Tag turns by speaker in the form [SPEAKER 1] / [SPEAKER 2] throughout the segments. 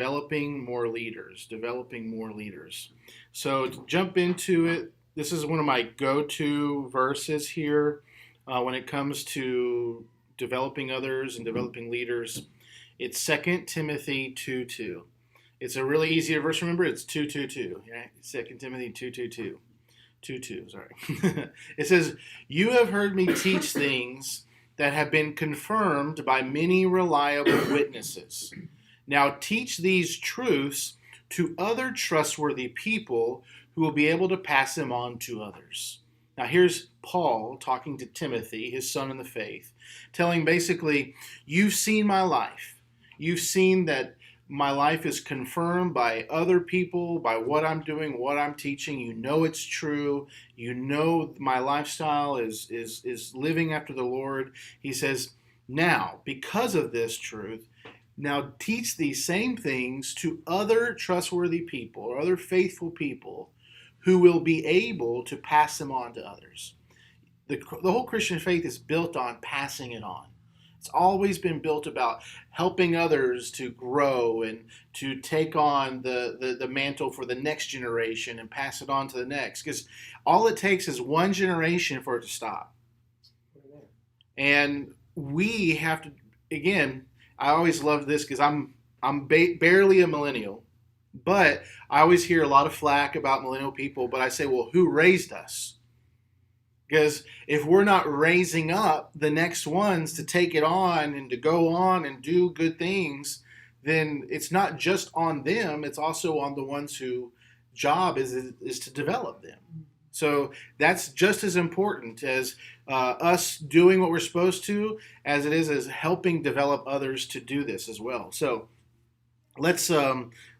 [SPEAKER 1] developing more leaders, developing more leaders. So to jump into it, this is one of my go-to verses here when it comes to developing others and developing leaders. It's Second Timothy 2:2. It's a really easy verse to remember. It's 2:2:2. Right? 2 Timothy 2:2:2. 2:2, sorry. It says, "You have heard me teach things that have been confirmed by many reliable witnesses. Now teach these truths to other trustworthy people who will be able to pass them on to others." Now here's Paul talking to Timothy, his son in the faith, telling basically, you've seen my life. You've seen that my life is confirmed by other people, by what I'm doing, what I'm teaching. You know it's true. You know my lifestyle is living after the Lord. He says, now, because of this truth, now teach these same things to other trustworthy people or other faithful people who will be able to pass them on to others. The whole Christian faith is built on passing it on. It's always been built about helping others to grow and to take on the mantle for the next generation and pass it on to the next. Because all it takes is one generation for it to stop. And we have to, again, I always love this because I'm barely a millennial, but I always hear a lot of flack about millennial people. But I say, well, who raised us? Because if we're not raising up the next ones to take it on and to go on and do good things, then it's not just on them, it's also on the ones whose job is to develop them. So that's just as important as us doing what we're supposed to, as it is as helping develop others to do this as well. So let's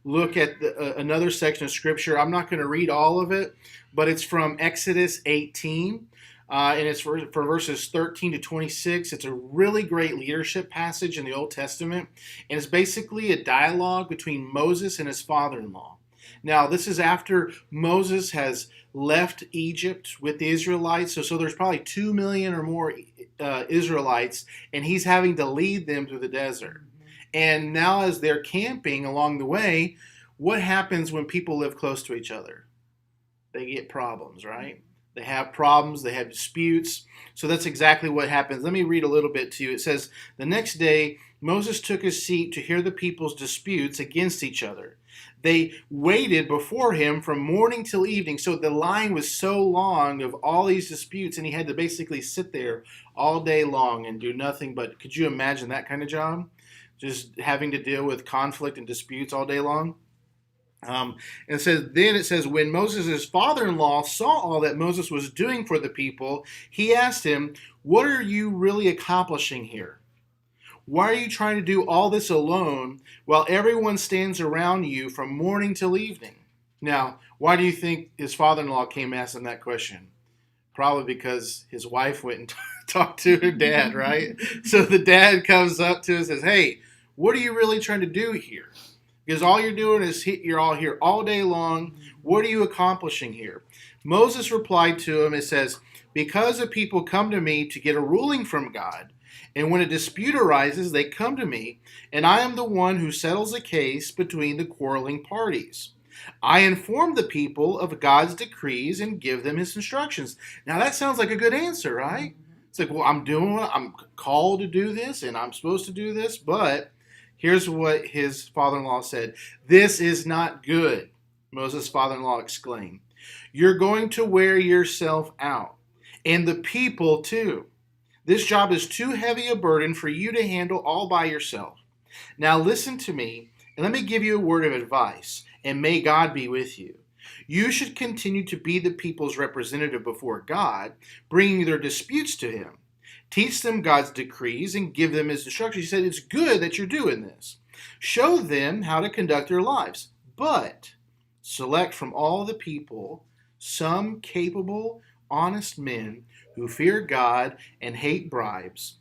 [SPEAKER 1] look at another section of Scripture. I'm not going to read all of it, but it's from Exodus 18. And it's for verses 13 to 26. It's a really great leadership passage in the Old Testament. And it's basically a dialogue between Moses and his father-in-law. Now, this is after Moses has left Egypt with the Israelites. So there's probably 2 million or more Israelites, and he's having to lead them through the desert. And now as they're camping along the way, what happens when people live close to each other? They get problems, right? They have problems, they have disputes. So that's exactly what happens. Let me read a little bit to you. It says, the next day, Moses took his seat to hear the people's disputes against each other. They waited before him from morning till evening. So the line was so long of all these disputes, and he had to basically sit there all day long and do nothing but, could you imagine that kind of job? Just having to deal with conflict and disputes all day long? And it says, when Moses' father-in-law saw all that Moses was doing for the people, he asked him, what are you really accomplishing here? Why are you trying to do all this alone while everyone stands around you from morning till evening? Now, why do you think his father-in-law came asking that question? Probably because his wife went and talked to her dad, right? So the dad comes up to him and says, hey, what are you really trying to do here? Because all you're doing is you're all here all day long. What are you accomplishing here? Moses replied to him, it says, because the people come to me to get a ruling from God, and when a dispute arises, they come to me, and I am the one who settles the case between the quarreling parties. I inform the people of God's decrees and give them his instructions. Now that sounds like a good answer, right? It's like, well, I'm called to do this, and I'm supposed to do this, but here's what his father-in-law said. This is not good, Moses' father-in-law exclaimed. You're going to wear yourself out, and the people too. This job is too heavy a burden for you to handle all by yourself. Now listen to me, and let me give you a word of advice, and may God be with you. You should continue to be the people's representative before God, bringing their disputes to him. Teach them God's decrees and give them his instructions. He said, it's good that you're doing this. Show them how to conduct their lives, but select from all the people some capable, honest men who fear God and hate bribes.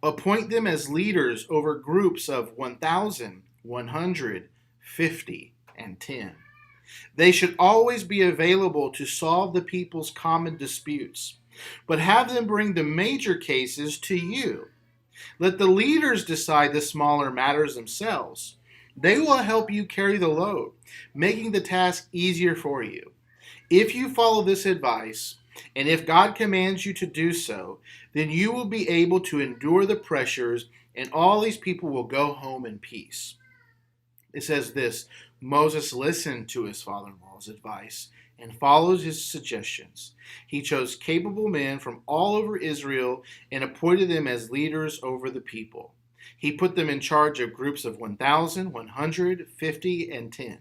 [SPEAKER 1] Appoint them as leaders over groups of 1,000, 100, 50, and 10. They should always be available to solve the people's common disputes, but have them bring the major cases to you. Let the leaders decide the smaller matters themselves. They will help you carry the load, making the task easier for you. If you follow this advice, and if God commands you to do so, then you will be able to endure the pressures, and all these people will go home in peace. It says this: Moses listened to his father in law's advice and followed his suggestions. He chose capable men from all over Israel and appointed them as leaders over the people. He put them in charge of groups of 1,000, 150, and 10.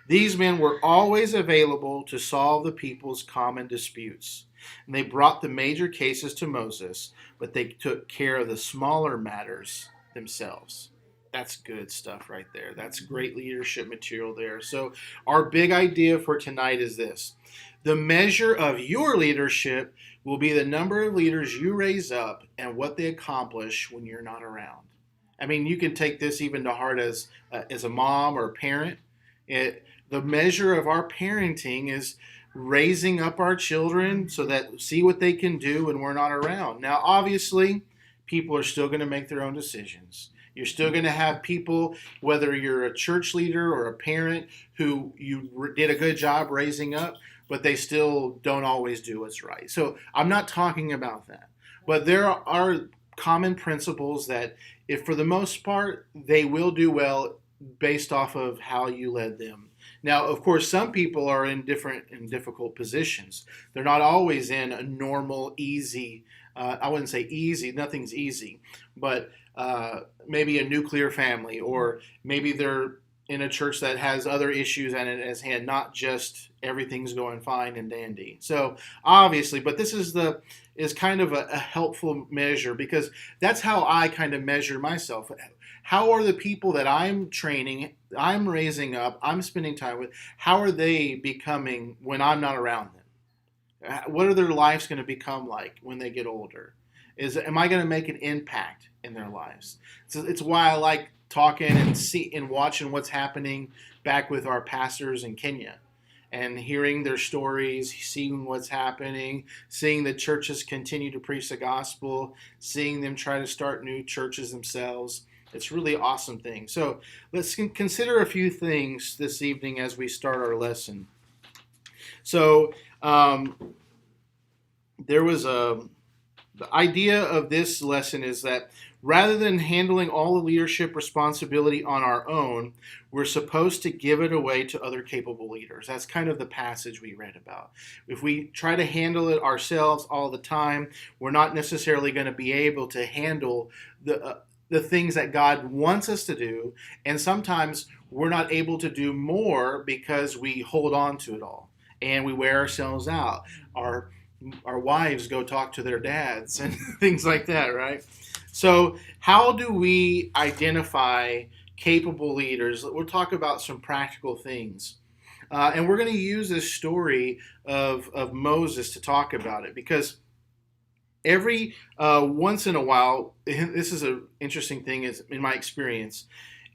[SPEAKER 1] These men were always available to solve the people's common disputes. And they brought the major cases to Moses, but they took care of the smaller matters themselves. That's good stuff right there. That's great leadership material there. So, our big idea for tonight is this: the measure of your leadership will be the number of leaders you raise up and what they accomplish when you're not around. I mean, you can take this even to heart as a mom or a parent. The measure of our parenting is raising up our children so that see what they can do when we're not around. Now, obviously, people are still going to make their own decisions. You're still going to have people, whether you're a church leader or a parent, who you did a good job raising up, but they still don't always do what's right. So I'm not talking about that. But there are common principles that, if for the most part, they will do well based off of how you led them. Now, of course, some people are in different and difficult positions. They're not always in a normal, easy, I wouldn't say easy, nothing's easy, but maybe a nuclear family, or maybe they're in a church that has other issues at its hand, not just everything's going fine and dandy. So obviously, but this is kind of a helpful measure, because that's how I kind of measure myself. How are the people that I'm training, I'm raising up, I'm spending time with, how are they becoming when I'm not around them? What are their lives going to become like when they get older? Am I going to make an impact in their lives? So it's why I like talking and watching what's happening back with our pastors in Kenya, and hearing their stories, seeing what's happening, seeing the churches continue to preach the gospel, seeing them try to start new churches themselves. It's really awesome thing. So let's consider a few things this evening as we start our lesson. So the idea of this lesson is that rather than handling all the leadership responsibility on our own, we're supposed to give it away to other capable leaders. That's kind of the passage we read about. If we try to handle it ourselves all the time, we're not necessarily going to be able to handle the things that God wants us to do, and sometimes we're not able to do more because we hold on to it all and we wear ourselves out. Our wives go talk to their dads and things like that, right? So how do we identify capable leaders? We'll talk about some practical things. And we're going to use this story of Moses to talk about it, because every once in a while, this is an interesting thing is in my experience,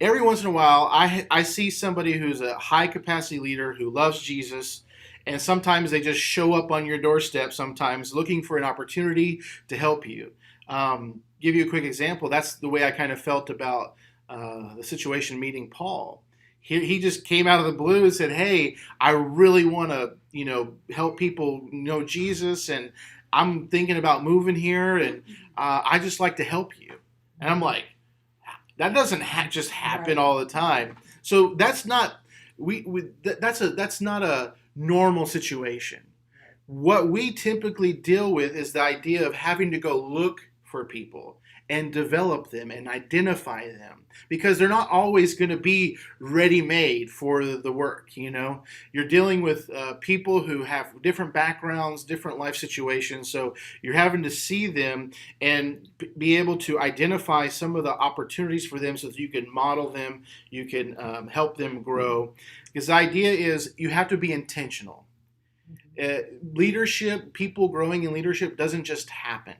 [SPEAKER 1] every once in a while I see somebody who's a high capacity leader who loves Jesus, and sometimes they just show up on your doorstep sometimes looking for an opportunity to help you. Give you a quick example. That's the way I kind of felt about the situation meeting Paul. He just came out of the blue and said, "Hey, I really want to, help people know Jesus, and I'm thinking about moving here, and I just like to help you." And I'm like, that doesn't just happen all the time. So that's not that's not a normal situation. What we typically deal with is the idea of having to go look for people and develop them and identify them, because they're not always going to be ready-made for the work. You're dealing with people who have different backgrounds, different life situations, so you're having to see them and be able to identify some of the opportunities for them so that you can model them, you can help them grow. Because the idea is you have to be intentional. Leadership, people growing in leadership doesn't just happen.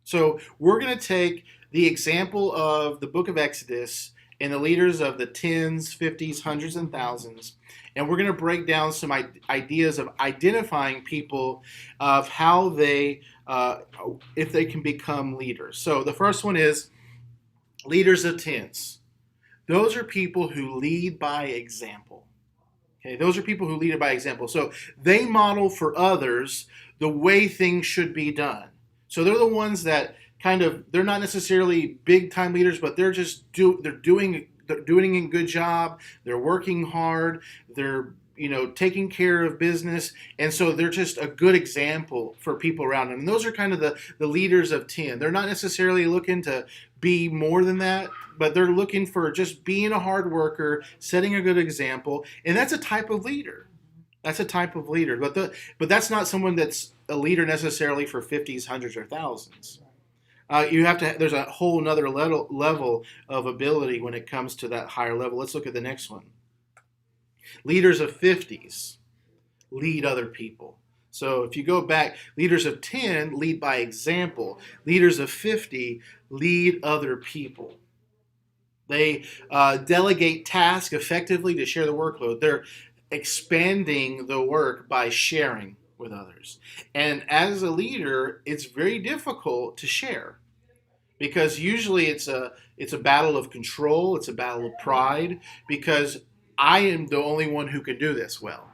[SPEAKER 1] So we're going to take the example of the book of Exodus and the leaders of the tens, 50s, hundreds, and thousands, and we're going to break down some ideas of identifying people, of how they, if they can become leaders. So the first one is leaders of tens. Those are people who lead by example. Okay, those are people who lead by example. So they model for others the way things should be done. So they're the ones that they're not necessarily big time leaders, but they're doing a good job. They're working hard. They're taking care of business, and so they're just a good example for people around them. And those are kind of the leaders of 10. They're not necessarily looking to be more than that, but they're looking for just being a hard worker, setting a good example, and that's a type of leader. That's a type of leader, but that's not someone that's a leader necessarily for 50s, hundreds, or thousands. You have to. There's a whole another level of ability when it comes to that higher level. Let's look at the next one. Leaders of 50s lead other people. So if you go back, leaders of 10 lead by example. Leaders of 50 lead other people. They delegate tasks effectively to share the workload. They're expanding the work by sharing with others. And as a leader, it's very difficult to share because usually it's a battle of control, it's a battle of pride, because I am the only one who can do this well.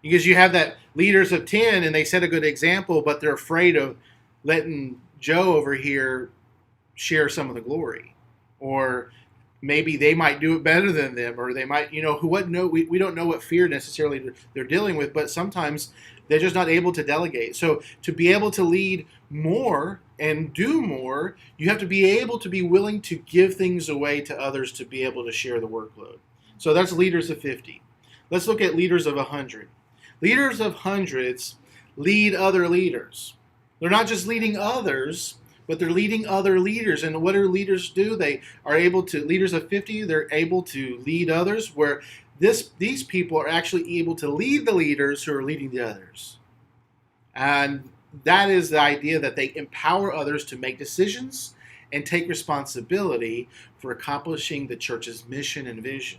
[SPEAKER 1] Because you have that leaders of 10 and they set a good example, but they're afraid of letting Joe over here share some of the glory. Or maybe they might do it better than them, or they might, we don't know what fear necessarily they're dealing with, but sometimes they're just not able to delegate. So to be able to lead more and do more, you have to be able to be willing to give things away to others to be able to share the workload. So that's leaders of 50. Let's look at leaders of 100. Leaders of hundreds lead other leaders. They're not just leading others, but they're leading other leaders. And what do leaders do? They are able to, leaders of 50, they're able to lead others, where these people are actually able to lead the leaders who are leading the others. And that is the idea that they empower others to make decisions and take responsibility for accomplishing the church's mission and vision.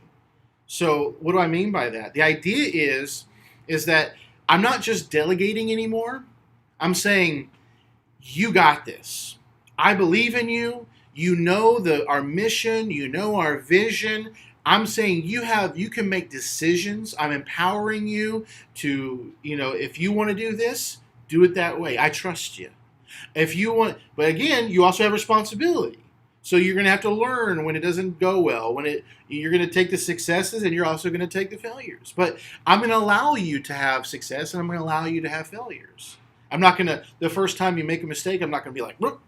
[SPEAKER 1] So what do I mean by that? The idea is that I'm not just delegating anymore. I'm saying, you got this. I believe in you. You know our mission. You know our vision. I'm saying you can make decisions. I'm empowering you to, if you want to do this, do it that way. I trust you. If you want, but again, you also have responsibility. So you're going to have to learn when it doesn't go well, you're going to take the successes and you're also going to take the failures. But I'm going to allow you to have success and I'm going to allow you to have failures. I'm not going to, the first time you make a mistake, I'm not going to be like, look.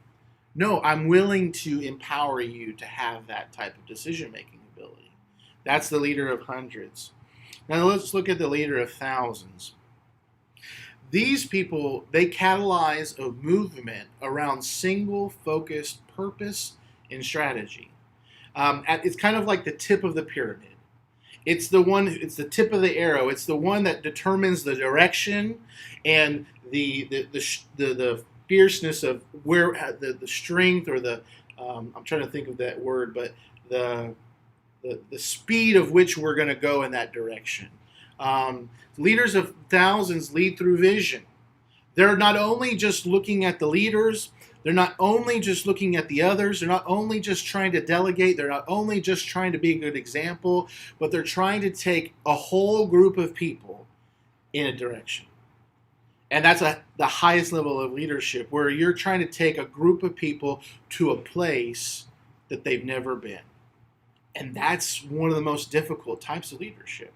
[SPEAKER 1] No, I'm willing to empower you to have that type of decision-making ability. That's the leader of hundreds. Now let's look at the leader of thousands. These people, they catalyze a movement around single-focused purpose and strategy. It's kind of like the tip of the pyramid. It's the tip of the arrow. It's the one that determines the direction and the fierceness of where the strength or I'm trying to think of that word, but the speed of which we're going to go in that direction. Leaders of thousands lead through vision. They're not only just looking at the leaders, they're not only just looking at the others, they're not only just trying to delegate, they're not only just trying to be a good example, but they're trying to take a whole group of people in a direction. And that's the highest level of leadership, where you're trying to take a group of people to a place that they've never been. And that's one of the most difficult types of leadership.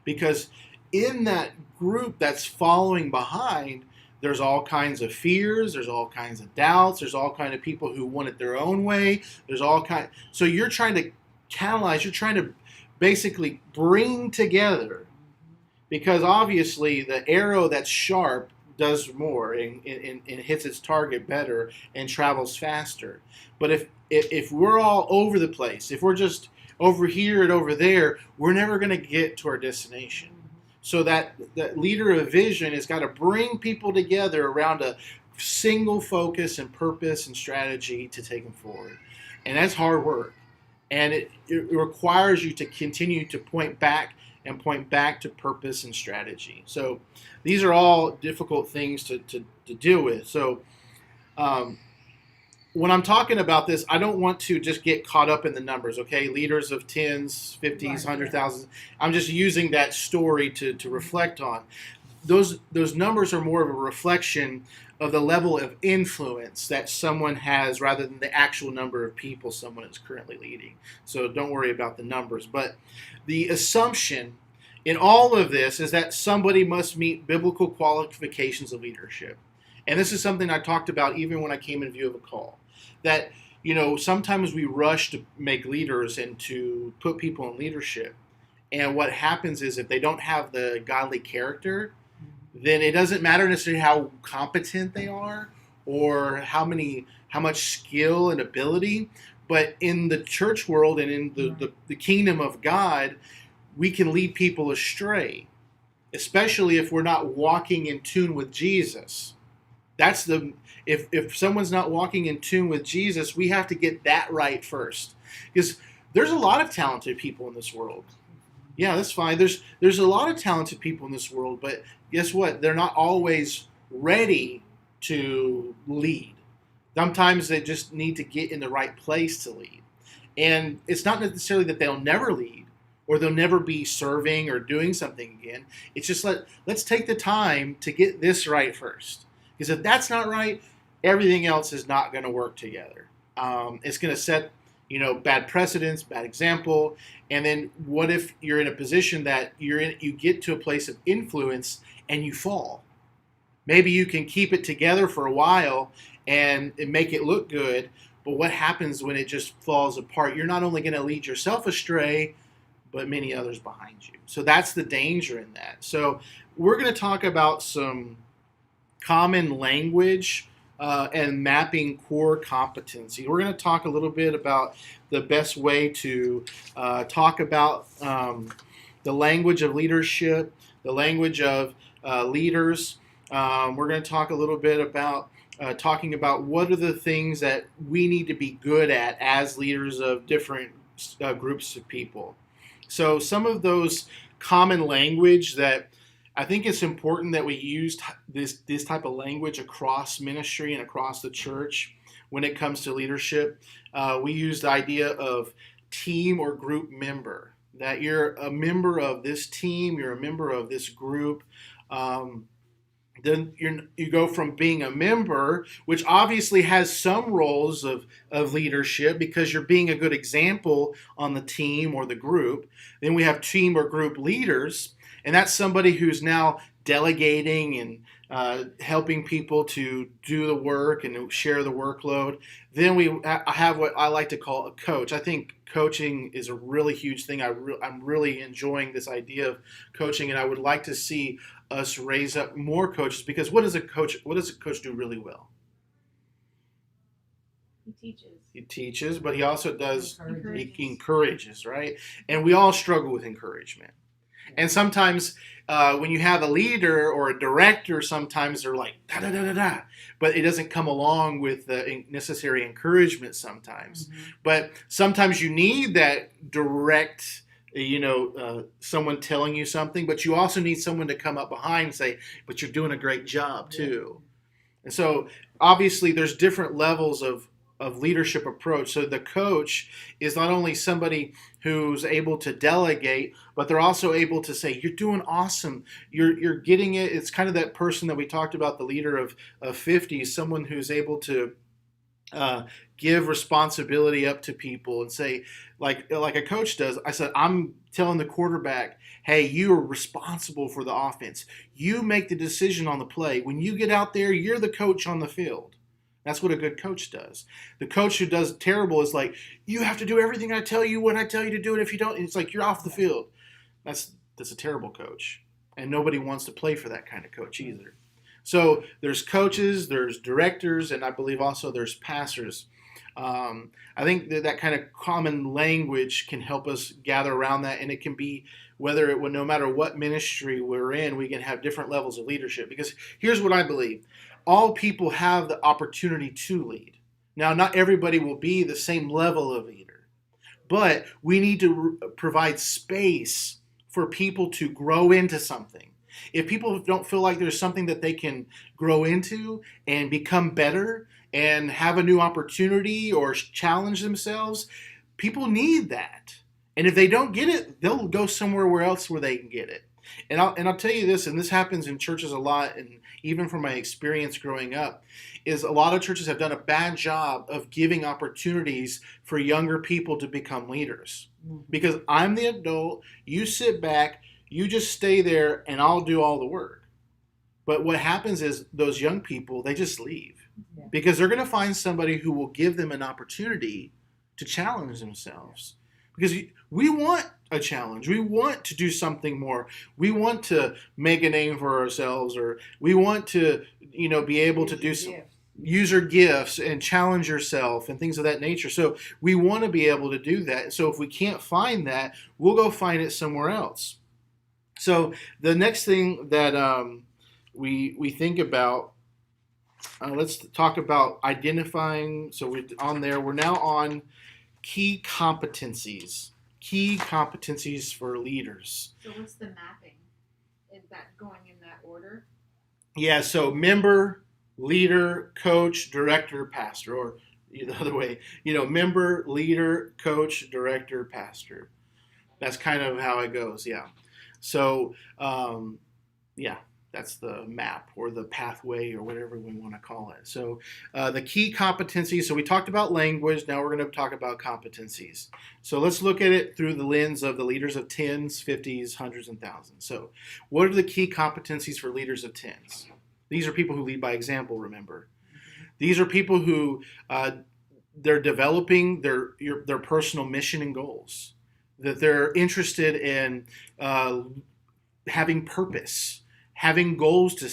[SPEAKER 1] Because in that group that's following behind, there's all kinds of fears, there's all kinds of doubts, there's all kinds of people who want it their own way, so you're trying to catalyze, you're trying to basically bring together, because obviously the arrow that's sharp does more and hits its target better and travels faster. But if we're all over the place, if we're just over here and over there, we're never going to get to our destination. So that leader of vision has got to bring people together around a single focus and purpose and strategy to take them forward. And that's hard work. And it requires you to continue to point back to purpose and strategy. So these are all difficult things to deal with. So when I'm talking about this, I don't want to just get caught up in the numbers, okay? Leaders of tens, 50s,
[SPEAKER 2] Right,
[SPEAKER 1] hundred
[SPEAKER 2] yeah.
[SPEAKER 1] thousands. I'm just using that story to reflect on. Those numbers are more of a reflection of the level of influence that someone has rather than the actual number of people someone is currently leading. So don't worry about the numbers. But the assumption in all of this is that somebody must meet biblical qualifications of leadership. And this is something I talked about even when I came in view of a call. That, sometimes we rush to make leaders and to put people in leadership. And what happens is if they don't have the godly character, then it doesn't matter necessarily how competent they are or how much skill and ability. But in the church world and in the kingdom of God, we can lead people astray, especially if we're not walking in tune with Jesus. That's the if someone's not walking in tune with Jesus, we have to get that right first. Because there's a lot of talented people in this world. Yeah, that's fine. There's a lot of talented people in this world, but guess what? They're not always ready to lead. Sometimes they just need to get in the right place to lead. And it's not necessarily that they'll never lead or they'll never be serving or doing something again. It's just let's take the time to get this right first. Because if that's not right, everything else is not going to work together. It's going to set bad precedents, bad example. And then what if you're in a position that you get to a place of influence and you fall? Maybe you can keep it together for a while and make it look good, but what happens when it just falls apart? You're not only going to lead yourself astray, but many others behind you. So that's the danger in that. So we're going to talk about some common language and mapping core competency. We're going to talk a little bit about the best way to talk about the language of leadership, the language of leaders. We're going to talk a little bit about talking about what are the things that we need to be good at as leaders of different groups of people. So some of those common language that I think it's important that we use this type of language across ministry and across the church when it comes to leadership. We use the idea of team or group member, that you're a member of this team, you're a member of this group. Then you go from being a member, which obviously has some roles of leadership because you're being a good example on the team or the group. Then we have team or group leaders, and that's somebody who's now delegating and helping people to do the work and share the workload. Then I have what I like to call a coach. I think coaching is a really huge thing. I'm really enjoying this idea of coaching, and I would like to see us raise up more coaches, because what does a coach do really well? He teaches, but he also does he encourages, right? And we all struggle with encouragement. And sometimes when you have a leader or a director, sometimes they're like da da da da da, but it doesn't come along with the necessary encouragement sometimes. Mm-hmm. But sometimes you need that direct, someone telling you something, but you also need someone to come up behind and say, but you're doing a great job too. Yeah. And so obviously there's different levels of leadership approach. So the coach is not only somebody who's able to delegate, but they're also able to say, you're doing awesome. You're getting it. It's kind of that person that we talked about, the leader of 50, someone who's able to give responsibility up to people and say, like a coach does. I said, I'm telling the quarterback, hey, you are responsible for the offense. You make the decision on the play. When you get out there, you're the coach on the field. That's what a good coach does. The coach who does terrible is like, you have to do everything I tell you when I tell you to do it. If you don't, it's like you're off the field. That's a terrible coach. And nobody wants to play for that kind of coach either. So there's coaches, there's directors, and I believe also there's pastors. I think that kind of common language can help us gather around that, and it can be no matter what ministry we're in, we can have different levels of leadership. Because here's what I believe. All people have the opportunity to lead. Now, not everybody will be the same level of leader, but we need to provide space for people to grow into something. If people don't feel like there's something that they can grow into and become better and have a new opportunity or challenge themselves, people need that. And if they don't get it, they'll go somewhere else where they can get it. And I'll tell you this, and this happens in churches a lot, and even from my experience growing up, is a lot of churches have done a bad job of giving opportunities for younger people to become leaders. Because I'm the adult, you sit back, you just stay there, and I'll do all the work. But what happens is those young people, they just leave. Yeah. Because they're going to find somebody who will give them an opportunity to challenge themselves. Because we want a challenge. We want to do something more. We want to make a name for ourselves, or we want to, be able to do some user gifts and challenge yourself and things of that nature. So we want to be able to do that. So if we can't find that, we'll go find it somewhere else. So the next thing that we think about, let's talk about identifying. So we're now on key competencies. Key competencies for leaders.
[SPEAKER 2] So what's the mapping? Is that going in that order?
[SPEAKER 1] Yeah, so member, leader, coach, director, pastor, or the other way, member, leader, coach, director, pastor. That's kind of how it goes, yeah. So, that's the map or the pathway or whatever we want to call it. So the key competencies, so we talked about language, now we're going to talk about competencies. So let's look at it through the lens of the leaders of tens, 50s, hundreds, and thousands. So what are the key competencies for leaders of tens? These are people who lead by example, remember. These are people who they're developing their personal mission and goals, that they're interested in having purpose, having goals to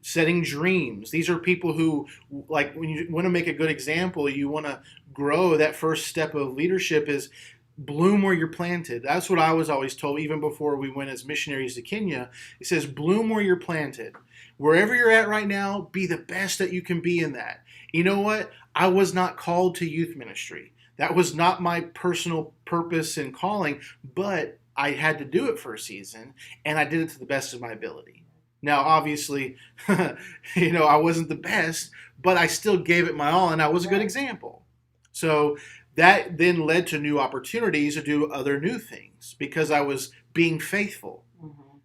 [SPEAKER 1] setting dreams. These are people who, like, when you want to make a good example, you want to grow, that first step of leadership is bloom where you're planted. That's what I was always told, even before we went as missionaries to Kenya. It says, bloom where you're planted. Wherever you're at right now, be the best that you can be in that. You know what? I was not called to youth ministry. That was not my personal purpose and calling, but I had to do it for a season, and I did it to the best of my ability. Now, obviously, I wasn't the best, but I still gave it my all, and I was a good example. So that then led to new opportunities to do other new things because I was being faithful.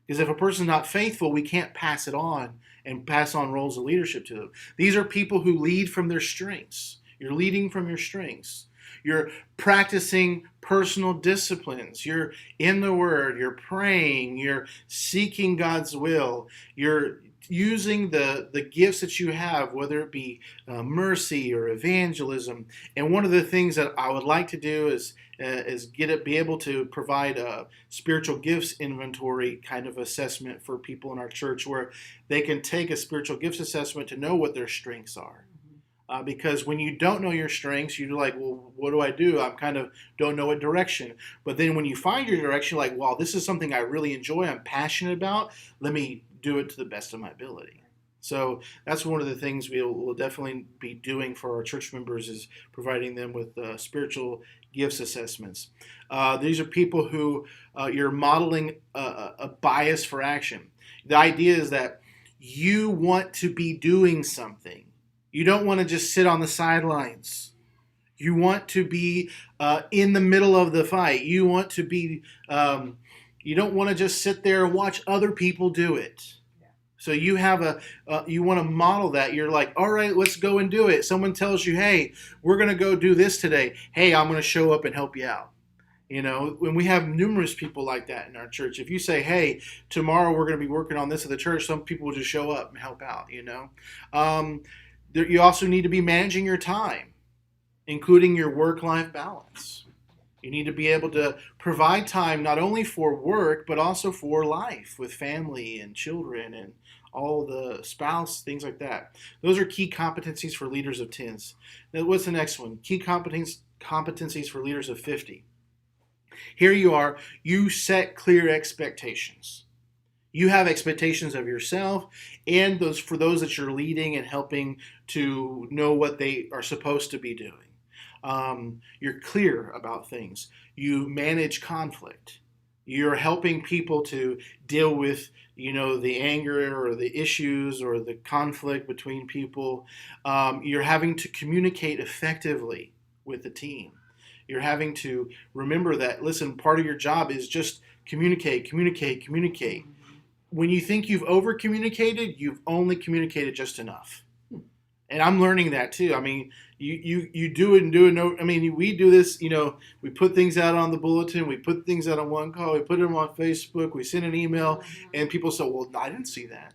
[SPEAKER 1] Because if a person's not faithful, we can't pass it on and pass on roles of leadership to them. These are people who lead from their strengths. You're leading from your strengths. You're practicing personal disciplines. You're in the Word. You're praying. You're seeking God's will. You're using the gifts that you have, whether it be mercy or evangelism. And one of the things that I would like to do is be able to provide a spiritual gifts inventory kind of assessment for people in our church, where they can take a spiritual gifts assessment to know what their strengths are. Because when you don't know your strengths, you're like, well, what do I do? I kind of don't know what direction. But then when you find your direction, you're like, wow, this is something I really enjoy, I'm passionate about. Let me do it to the best of my ability. So that's one of the things we'll definitely be doing for our church members, is providing them with spiritual gifts assessments. These are people who you're modeling a bias for action. The idea is that you want to be doing something. You don't want to just sit on the sidelines. You want to be in the middle of the fight. You want to be, you don't want to just sit there and watch other people do it. Yeah. So you have you want to model that. You're like, all right, let's go and do it. Someone tells you, hey, we're going to go do this today. Hey, I'm going to show up and help you out. When we have numerous people like that in our church, if you say, hey, tomorrow we're going to be working on this at the church, some people will just show up and help out, You also need to be managing your time, including your work-life balance. You need to be able to provide time not only for work, but also for life with family and children and all the spouse, things like that. Those are key competencies for leaders of tens. Now, what's the next one? Key competencies for leaders of 50. Here you are. You set clear expectations. You have expectations of yourself and for those that you're leading and helping to know what they are supposed to be doing. You're clear about things. You manage conflict. You're helping people to deal with, the anger or the issues or the conflict between people. You're having to communicate effectively with the team. You're having to remember that, listen, part of your job is just communicate, communicate, communicate. When you think you've over communicated, you've only communicated just enough. And I'm learning that too. I mean, you do it and do it. No, I mean, we do this. We put things out on the bulletin. We put things out on one call. We put them on Facebook. We send an email, and people say, "Well, I didn't see that."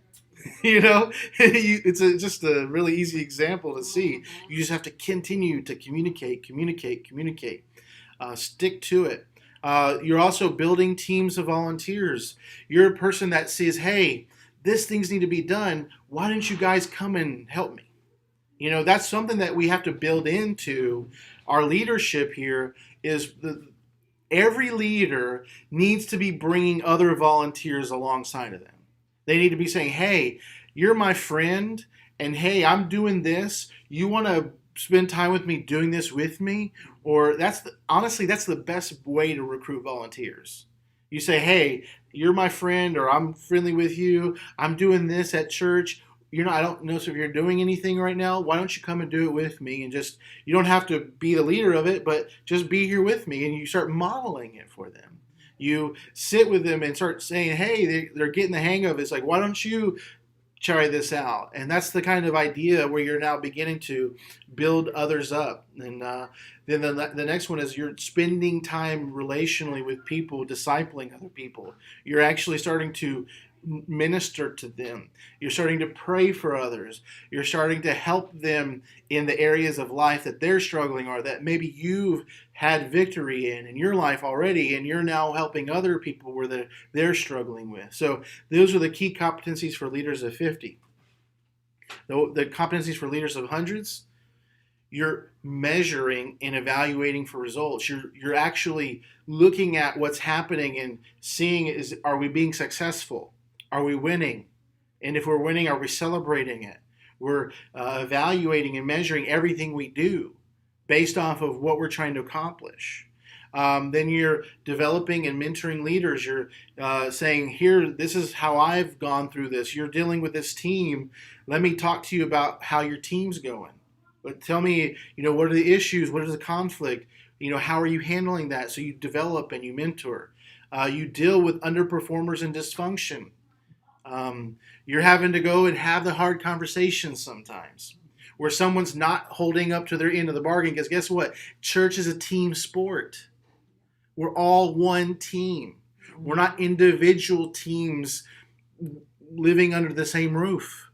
[SPEAKER 1] It's just a really easy example to see. You just have to continue to communicate, communicate, communicate. Stick to it. You're also building teams of volunteers. You're a person that says, "Hey, this things need to be done. Why don't you guys come and help me?" That's something that we have to build into our leadership here is every leader needs to be bringing other volunteers alongside of them. They need to be saying, hey, you're my friend, and hey, I'm doing this. You want to spend time with me doing this with me? Or honestly, that's the best way to recruit volunteers. You say, hey, you're my friend, or I'm friendly with you. I'm doing this at church. I don't know if you're doing anything right now. Why don't you come and do it with me? And you don't have to be the leader of it, but just be here with me. And you start modeling it for them. You sit with them and start saying, hey, they're getting the hang of it. It's like, why don't you try this out? And that's the kind of idea where you're now beginning to build others up. And then the next one is you're spending time relationally with people, discipling other people. You're actually starting to minister to them. You're starting to pray for others. You're starting to help them in the areas of life that they're struggling or that maybe you've had victory in your life already, and you're now helping other people where they're struggling with. So those are the key competencies for leaders of 50. The competencies for leaders of hundreds, you're measuring and evaluating for results. You're actually looking at what's happening and seeing, are we being successful? Are we winning? And if we're winning, are we celebrating it? We're evaluating and measuring everything we do based off of what we're trying to accomplish. Then you're developing and mentoring leaders. You're saying, here, this is how I've gone through this. You're dealing with this team. Let me talk to you about how your team's going. But tell me, what are the issues? What is the conflict? How are you handling that? So you develop and you mentor. You deal with underperformers and dysfunction. You're having to go and have the hard conversations sometimes where someone's not holding up to their end of the bargain, because guess what? Church is a team sport. We're all one team. We're not individual teams living under the same roof.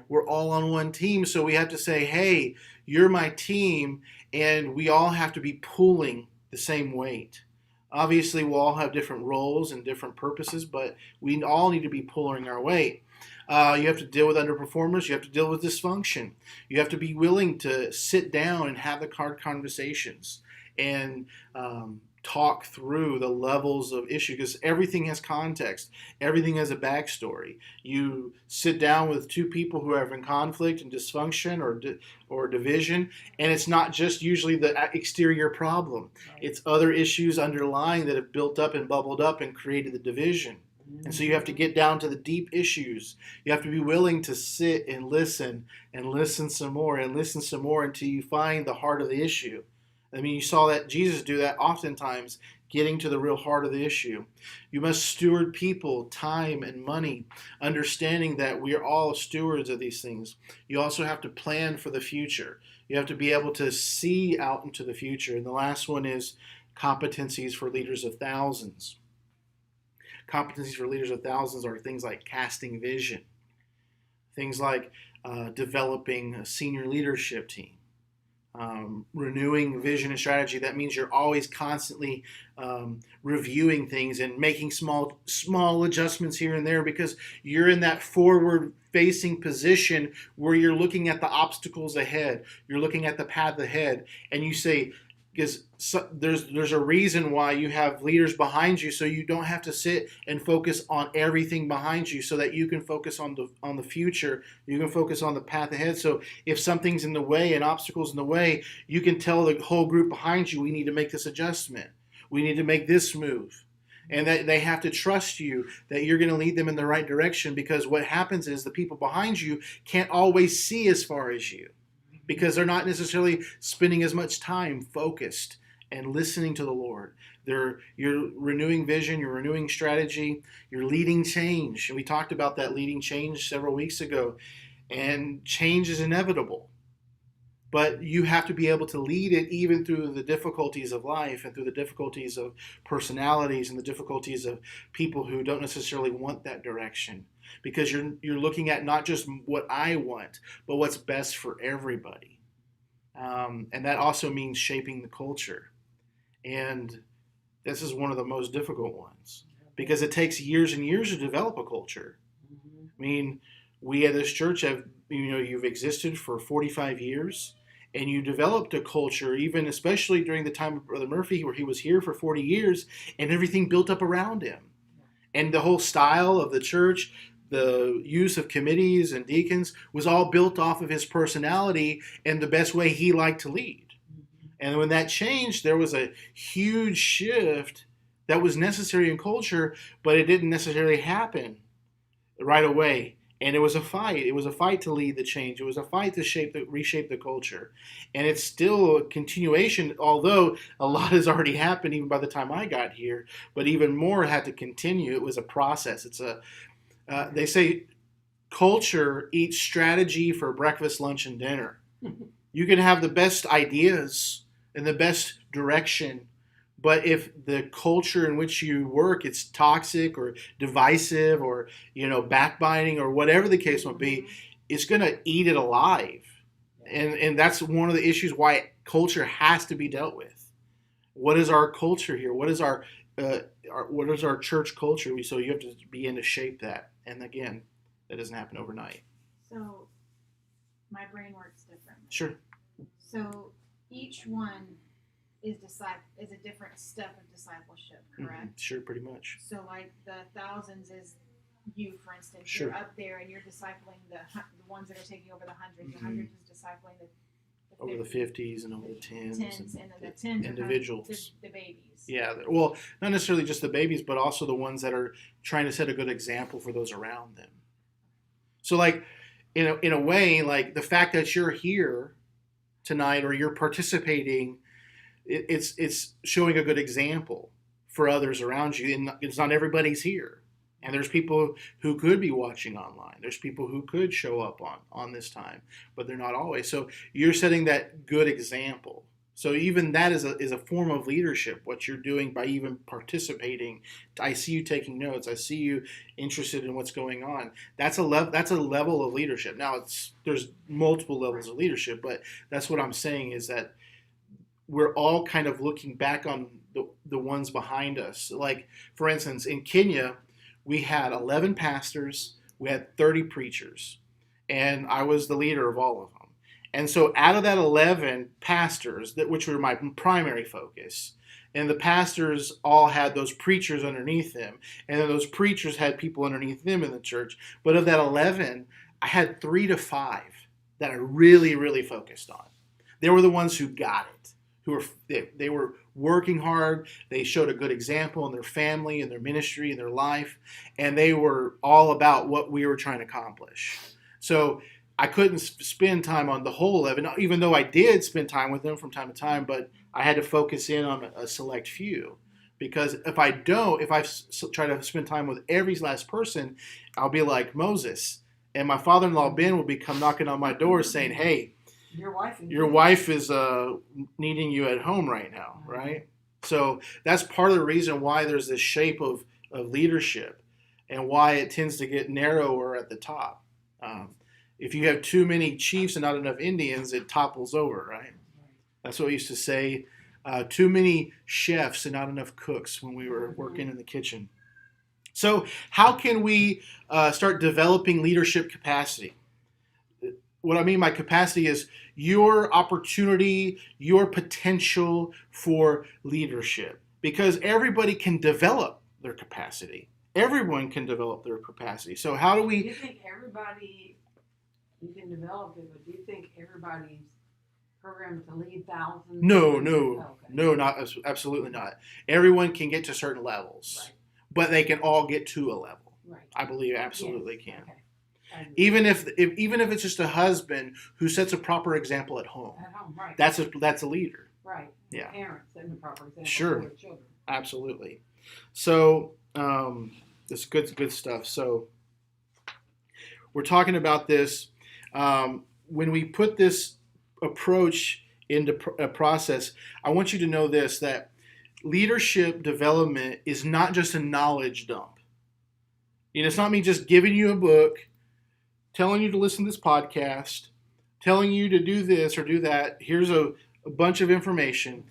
[SPEAKER 1] We're all on one team, so we have to say, hey, you're my team, and we all have to be pulling the same weight. Obviously, we'll all have different roles and different purposes, but we all need to be pulling our weight. You have to deal with underperformers. You have to deal with dysfunction. You have to be willing to sit down and have the hard conversations and talk through the levels of issue, because everything has context. Everything has a backstory. You sit down with two people who are in conflict and dysfunction or division, and it's not just usually the exterior problem. It's other issues underlying that have built up and bubbled up and created the division. And so you have to get down to the deep issues. You have to be willing to sit and listen some more and listen some more until you find the heart of the issue. I mean, you saw that Jesus do that oftentimes, getting to the real heart of the issue. You must steward people, time, and money, understanding that we are all stewards of these things. You also have to plan for the future. You have to be able to see out into the future. And the last one is competencies for leaders of thousands. Competencies for leaders of thousands are things like casting vision, things like developing a senior leadership team. Renewing vision and strategy. That means you're always constantly reviewing things and making small adjustments here and there, because you're in that forward facing position where you're looking at the obstacles ahead. You're looking at the path ahead, and you say, because there's a reason why you have leaders behind you, so you don't have to sit and focus on everything behind you, so that you can focus on the future. You can focus on the path ahead. So if something's in the way, an obstacle's in the way, you can tell the whole group behind you, we need to make this adjustment. We need to make this move. and that they have to trust you, that you're going to lead them in the right direction, because what happens is the people behind you can't always see as far as you, because they're not necessarily spending as much time focused and listening to the Lord. You're renewing vision, you're renewing strategy, you're leading change. And we talked about that leading change several weeks ago. And change is inevitable. But you have to be able to lead it even through the difficulties of life and through the difficulties of personalities and the difficulties of people who don't necessarily want that direction. Because you're looking at not just what I want, but what's best for everybody. And that also means shaping the culture. And this is one of the most difficult ones, because it takes years and years to develop a culture. I mean, we at this church have, you've existed for 45 years, and you developed a culture, even especially during the time of Brother Murphy, where he was here for 40 years, and everything built up around him. And the whole style of the church, the use of committees and deacons, was all built off of his personality and the best way he liked to lead. And when that changed, there was a huge shift that was necessary in culture, but it didn't necessarily happen right away. And it was a fight. It was a fight to lead the change. It was a fight to reshape the culture. And it's still a continuation, although a lot has already happened even by the time I got here, but even more had to continue. It was a process. They say culture eats strategy for breakfast, lunch, and dinner. You can have the best ideas and the best direction, but if the culture in which you work, it's toxic or divisive or, backbiting or whatever the case might be, it's going to eat it alive. And that's one of the issues why culture has to be dealt with. What is our culture here? What is our church culture? So you have to begin to shape that. And again, that doesn't happen overnight.
[SPEAKER 2] So my brain works differently.
[SPEAKER 1] Sure.
[SPEAKER 2] So each one is a different step of discipleship, correct?
[SPEAKER 1] Mm-hmm. Sure, pretty much.
[SPEAKER 2] So like the thousands is you, for instance.
[SPEAKER 1] Sure.
[SPEAKER 2] You're up there and you're discipling the ones that are taking over the hundreds.
[SPEAKER 1] Mm-hmm.
[SPEAKER 2] The hundreds is discipling the
[SPEAKER 1] over
[SPEAKER 2] 50s,
[SPEAKER 1] the 50s and over the 10s.
[SPEAKER 2] And then the 10s
[SPEAKER 1] individuals.
[SPEAKER 2] the babies.
[SPEAKER 1] Yeah, well, not necessarily just the babies, but also the ones that are trying to set a good example for those around them. So like, in a way, like the fact that you're here tonight or you're participating, it's showing a good example for others around you. And it's not everybody's here. And there's people who could be watching online. There's people who could show up on this time, but they're not always. So you're setting that good example. So even that is a form of leadership, what you're doing by even participating. I see you taking notes. I see you interested in what's going on. That's a level of leadership. Now there's multiple levels of leadership, but that's what I'm saying is that we're all kind of looking back on the ones behind us. Like, for instance, in Kenya, we had 11 pastors, we had 30 preachers, and I was the leader of all of them. And so out of that 11 pastors, which were my primary focus, and the pastors all had those preachers underneath them, and then those preachers had people underneath them in the church. But of that 11, I had 3 to 5 that I really, really focused on. They were the ones who got it. They were working hard. They showed a good example in their family, in their ministry, in their life, and they were all about what we were trying to accomplish. So I couldn't spend time on the whole 11, even though I did spend time with them from time to time, but I had to focus in on a select few. Because if I try to spend time with every last person, I'll be like Moses. And my father-in-law, Ben, will come knocking on my door saying, hey, your wife is needing you at home right now, right? So that's part of the reason why there's this shape of leadership and why it tends to get narrower at the top. If you have too many chiefs and not enough Indians, it topples over, right? That's what we used to say. Too many chefs and not enough cooks when we were working in the kitchen. So how can we start developing leadership capacity? What I mean by capacity is your opportunity, your potential for leadership. Because everybody can develop their capacity. Everyone can develop their capacity. So how do we...
[SPEAKER 3] Do you think everybody, you can develop it, but do you think everybody's programmed to lead thousands?
[SPEAKER 1] No,
[SPEAKER 3] Okay.
[SPEAKER 1] not absolutely not. Everyone can get to certain levels.
[SPEAKER 3] Right.
[SPEAKER 1] but they can all get to a level.
[SPEAKER 3] Right.
[SPEAKER 1] I believe absolutely
[SPEAKER 3] Yes.
[SPEAKER 1] can.
[SPEAKER 3] Okay. I agree.
[SPEAKER 1] Even if it's just a husband who sets a proper example at home,
[SPEAKER 3] At home, right.
[SPEAKER 1] that's a leader.
[SPEAKER 3] right.
[SPEAKER 1] Yeah.
[SPEAKER 3] Parents setting the proper example
[SPEAKER 1] Sure.
[SPEAKER 3] for their children.
[SPEAKER 1] Absolutely. So it's good stuff. So we're talking about this when we put this approach into a process. I want you to know this, that leadership development is not just a knowledge dump. It's not me just giving you a book, telling you to listen to this podcast, telling you to do this or do that. Here's a bunch of information.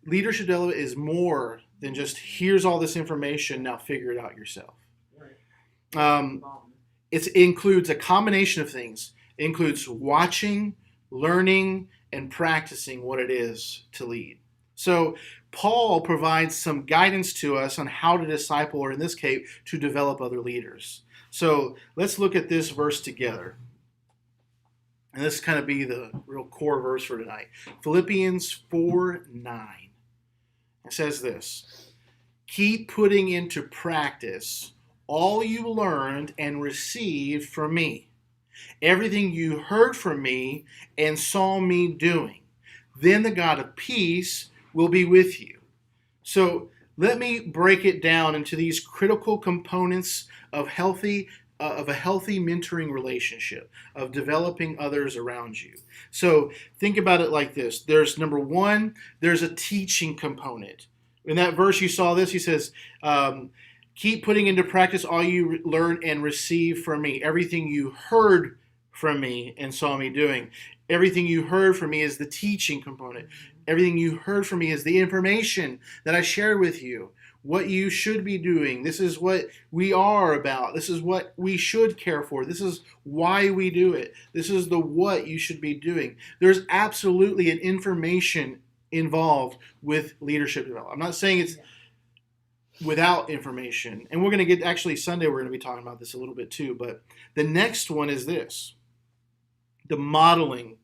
[SPEAKER 1] Leadership development is more than just here's all this information, now figure it out yourself.
[SPEAKER 3] Right.
[SPEAKER 1] Um, it includes a combination of things. It includes watching, learning, and practicing what it is to lead. So Paul provides some guidance to us on how to disciple, or in this case, to develop other leaders. So let's look at this verse together. And this kind of be the real core verse for tonight. Philippians 4:9. It says this: keep putting into practice all you learned and received from me, everything you heard from me and saw me doing. Then the God of peace will be with you. So let me break it down into these critical components of a healthy mentoring relationship, of developing others around you. So think about it like this. There's number one, there's a teaching component. In that verse you saw this, he says, keep putting into practice all you learn and receive from me, everything you heard from me and saw me doing. Everything you heard from me is the teaching component. Everything you heard from me is the information that I shared with you, what you should be doing. This is what we are about. This is what we should care for. This is why we do it. This is the what you should be doing. There's absolutely an information involved with leadership development. I'm not saying it's without information. And we're going to get, actually Sunday we're going to be talking about this a little bit too. But the next one is this: the modeling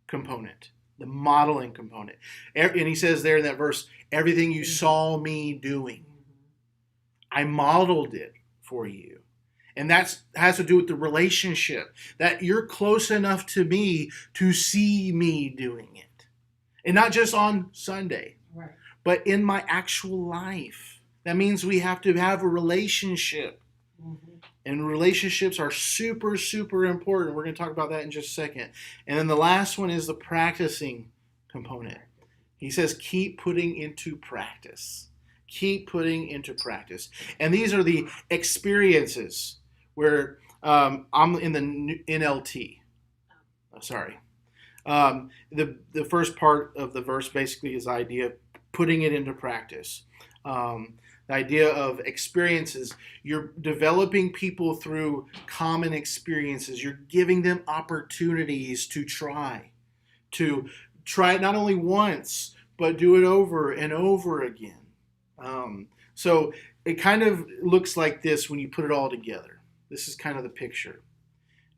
[SPEAKER 1] component. The modeling component. And he says there in that verse, everything you saw me doing, I modeled it for you. And that has to do with the relationship, that you're close enough to me to see me doing it. And not just on Sunday,
[SPEAKER 3] Right.
[SPEAKER 1] but in my actual life. That means we have to have a relationship.
[SPEAKER 3] Mm-hmm.
[SPEAKER 1] And relationships are super, super important. We're going to talk about that in just a second. And then the last one is the practicing component. He says, keep putting into practice. Keep putting into practice. And these are the experiences where I'm in the NLT. Sorry. The first part of the verse basically is the idea of putting it into practice. The idea of experiences. You're developing people through common experiences. You're giving them opportunities to try it not only once, but do it over and over again. So it kind of looks like this when you put it all together. This is kind of the picture.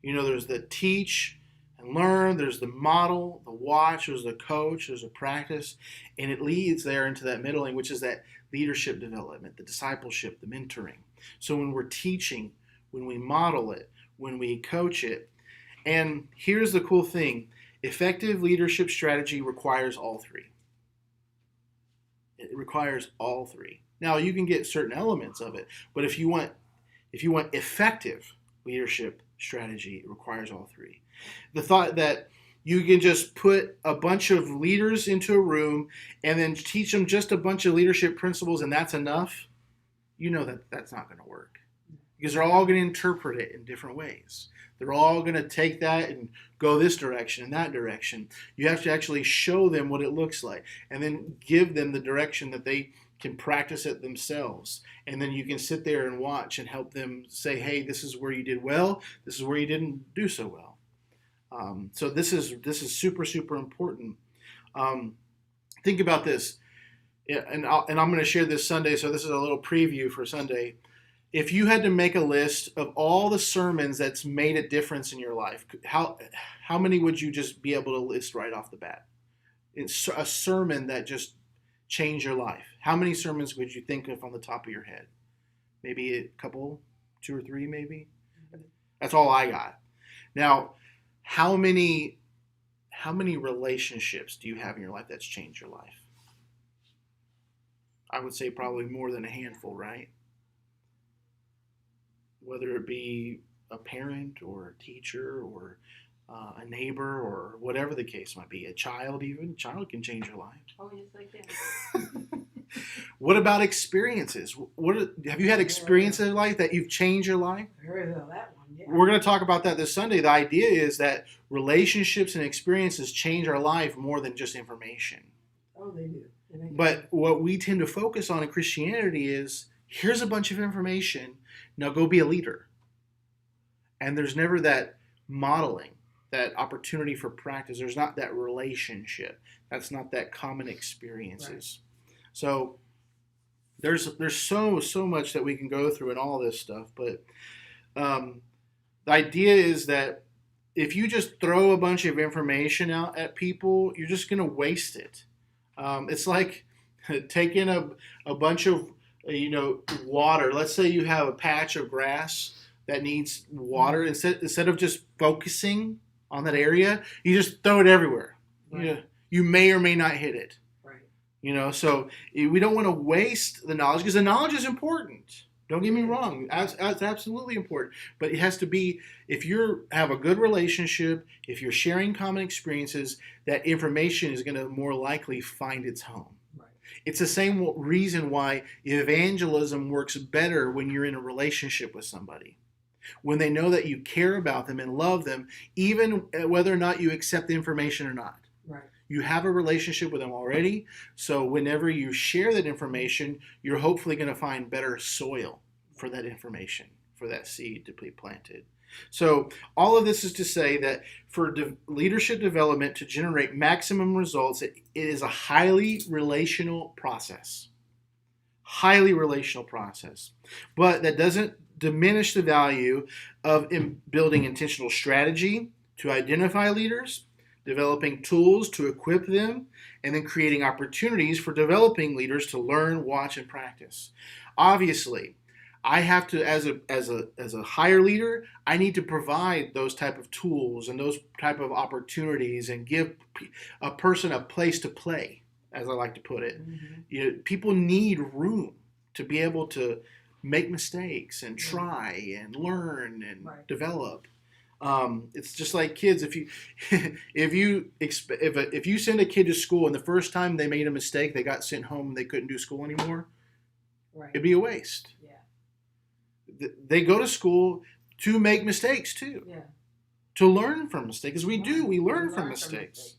[SPEAKER 1] There's the teach and learn, there's the model, the watch, there's the coach, there's a practice, and it leads there into that middling, which is that leadership development, the discipleship, the mentoring. So when we're teaching, when we model it, when we coach it, and here's the cool thing: effective leadership strategy requires all three. It requires all three. Now you can get certain elements of it, but if you want effective leadership strategy, it requires all three. The thought that you can just put a bunch of leaders into a room and then teach them just a bunch of leadership principles and that's enough, that's not going to work. Because they're all going to interpret it in different ways. They're all going to take that and go this direction and that direction. You have to actually show them what it looks like and then give them the direction that they can practice it themselves. And then you can sit there and watch and help them say, hey, this is where you did well. This is where you didn't do so well. So this is super, super important. Think about this, and I'm going to share this Sunday, so this is a little preview for Sunday. If you had to make a list of all the sermons that's made a difference in your life, how many would you just be able to list right off the bat? It's a sermon that just changed your life. How many sermons would you think of on the top of your head? maybe a couple, 2 or 3 maybe. That's all I got. Now, how many relationships do you have in your life that's changed your life? I would say probably more than a handful, right? Whether it be a parent or a teacher or a neighbor or whatever the case might be, a child even. A child can change your life.
[SPEAKER 3] Oh, yes, I can.
[SPEAKER 1] What about experiences? Have you had experiences in life that you've changed your life?
[SPEAKER 3] Very well, that one, yeah.
[SPEAKER 1] We're going to talk about that this Sunday. The idea is that relationships and experiences change our life more than just information.
[SPEAKER 3] Oh, they do.
[SPEAKER 1] But what we tend to focus on in Christianity is here's a bunch of information. Now go be a leader. And there's never that modeling, that opportunity for practice. There's not that relationship. That's not that common experiences. Right. So there's so much that we can go through in all this stuff. But the idea is that if you just throw a bunch of information out at people, you're just going to waste it. It's like taking a bunch of water. Let's say you have a patch of grass that needs water. Instead of just focusing on that area, you just throw it everywhere.
[SPEAKER 3] Right.
[SPEAKER 1] You may or may not hit it.
[SPEAKER 3] Right.
[SPEAKER 1] So we don't want to waste the knowledge because the knowledge is important. Don't get me wrong. It's absolutely important. But it has to be, if you have a good relationship, if you're sharing common experiences, that information is going to more likely find its home.
[SPEAKER 3] Right.
[SPEAKER 1] It's the same reason why evangelism works better when you're in a relationship with somebody. When they know that you care about them and love them, even whether or not you accept the information or not.
[SPEAKER 3] Right.
[SPEAKER 1] You have a relationship with them already, so whenever you share that information, you're hopefully going to find better soil for that information, for that seed to be planted. So all of this is to say that for leadership development to generate maximum results, it is a highly relational process. Highly relational process. But that doesn't diminish the value of building intentional strategy to identify leaders, developing tools to equip them, and then creating opportunities for developing leaders to learn, watch, and practice. Obviously, I have to, as a higher leader, I need to provide those type of tools and those type of opportunities and give a person a place to play, as I like to put it. Mm-hmm. People need room to be able to make mistakes and try and learn and develop. It's just like kids. If you send a kid to school and the first time they made a mistake, they got sent home and they couldn't do school anymore, it'd be a waste. Yeah. They go to school to make mistakes too. Yeah. To learn from mistakes, because we learn from mistakes.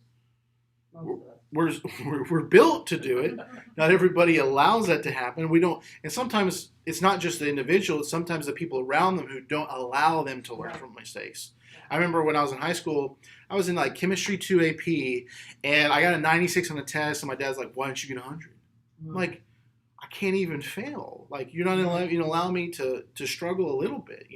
[SPEAKER 1] We're built to do it. Not everybody allows that to happen. We don't, and sometimes it's not just the individual. It's sometimes the people around them who don't allow them to learn from mistakes. I remember when I was in high school, I was in like chemistry 2 AP, and I got a 96 on the test, and my dad's like, "Why don't you get 100?" I'm like, I can't even fail. Like, you're not going to allow me to struggle a little bit,